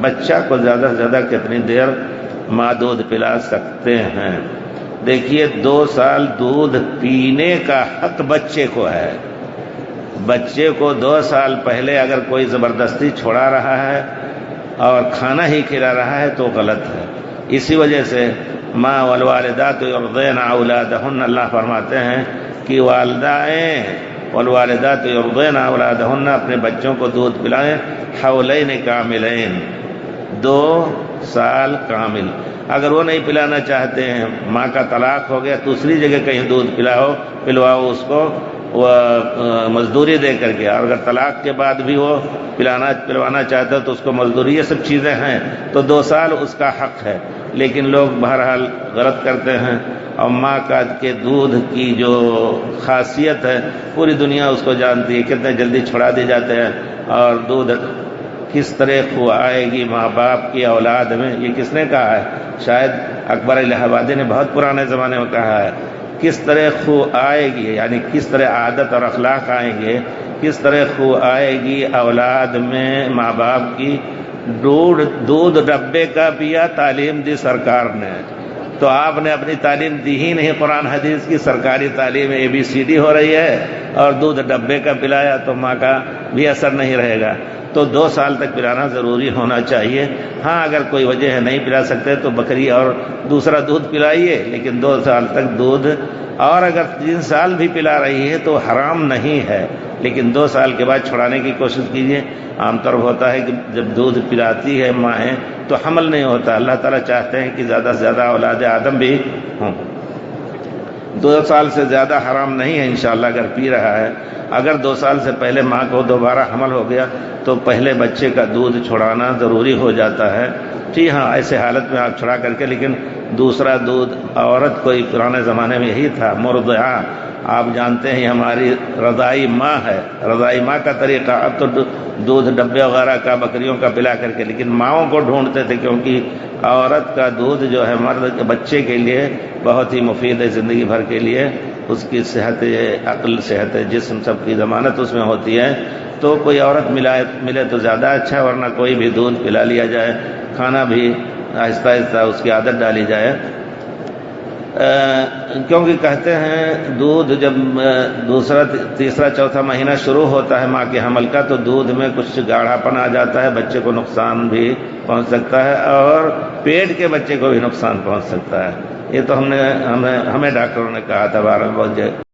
بچہ کو زیادہ سے زیادہ کتنی دیر ماں دودھ پلا سکتے ہیں؟ دیکھیے 2 سال دودھ پینے کا حق بچے کو ہے. بچے کو 2 سال پہلے اگر کوئی زبردستی چھوڑا رہا ہے اور کھانا ہی کھلا رہا ہے تو غلط ہے. اسی وجہ سے ماں والوالدات یرضعن اولادہن، اللہ فرماتے ہیں کہ والدائیں والوالدات یرضعن اولادہن اپنے بچوں کو دودھ پلائیں حولین کاملین، 2 سال کامل. اگر وہ نہیں پلانا چاہتے ہیں، ماں کا طلاق ہو گیا، دوسری جگہ کہیں دودھ پلواؤ اس کو مزدوری دے کر کے. اور اگر طلاق کے بعد بھی وہ پلوانا چاہتا ہے تو اس کو مزدوری، یہ سب چیزیں ہیں. تو 2 سال اس کا حق ہے. لیکن لوگ بہرحال غلط کرتے ہیں، اور ماں کا کے دودھ کی جو خاصیت ہے پوری دنیا اس کو جانتی ہے. کتنے جلدی چھڑا دی جاتے ہیں. اور دودھ کس طرح خو آئے گی ماں باپ کی اولاد میں، یہ کس نے کہا ہے؟ شاید اکبر الہ آبادی نے بہت پرانے زمانے میں کہا ہے. کس طرح خو آئے گی، یعنی کس طرح عادت اور اخلاق آئیں گے، کس طرح خو آئے گی اولاد میں ماں باپ کی. دودھ ڈبے کا پیا، تعلیم دی سرکار نے. تو آپ نے اپنی تعلیم دی ہی نہیں قرآن حدیث کی. سرکاری تعلیم ABCD ہو رہی ہے اور دودھ ڈبے کا پلایا تو ماں کا بھی اثر نہیں رہے گا. تو 2 سال تک پلانا ضروری ہونا چاہیے. ہاں اگر کوئی وجہ ہے نہیں پلا سکتے تو بکری اور دوسرا دودھ پلائیے، لیکن 2 سال تک دودھ. اور اگر 3 سال بھی پلا رہی ہے تو حرام نہیں ہے، لیکن 2 سال کے بعد چھڑانے کی کوشش کیجیے. عام طور ہوتا ہے کہ جب دودھ پلاتی ہے مائیں تو حمل نہیں ہوتا. اللہ تعالیٰ چاہتے ہیں کہ زیادہ سے زیادہ اولاد آدم بھی ہوں. 2 سال سے زیادہ حرام نہیں ہے انشاءاللہ اگر پی رہا ہے. اگر 2 سال سے پہلے ماں کو دوبارہ حمل ہو گیا تو پہلے بچے کا دودھ چھڑانا ضروری ہو جاتا ہے. جی ہاں، ایسے حالت میں آپ چھڑا کر کے، لیکن دوسرا دودھ عورت کو پرانے زمانے میں یہی تھا مرضعہ. آپ جانتے ہیں ہماری رضائی ماں ہے، رضائی ماں کا طریقہ. اب تو دودھ ڈبے وغیرہ کا بکریوں کا پلا کر کے، لیکن ماؤں کو ڈھونڈتے تھے کیونکہ عورت کا دودھ جو ہے مرد کے بچے کے لیے بہت ہی مفید ہے، زندگی بھر کے لیے. اس کی صحت عقل، صحت جسم سب کی ضمانت اس میں ہوتی ہے. تو کوئی عورت ملے تو زیادہ اچھا، ورنہ کوئی بھی دودھ پلا لیا جائے. کھانا بھی آہستہ آہستہ اس کی عادت ڈالی جائے. کیونکہ کہتے ہیں دودھ جب دوسرا تیسرا چوتھا مہینہ شروع ہوتا ہے ماں کے حمل کا تو دودھ میں کچھ گاڑھا پن آ جاتا ہے، بچے کو نقصان بھی پہنچ سکتا ہے اور پیٹ کے بچے کو بھی نقصان پہنچ سکتا ہے. یہ تو ہمیں ڈاکٹروں نے کہا تھا. بارہ بہت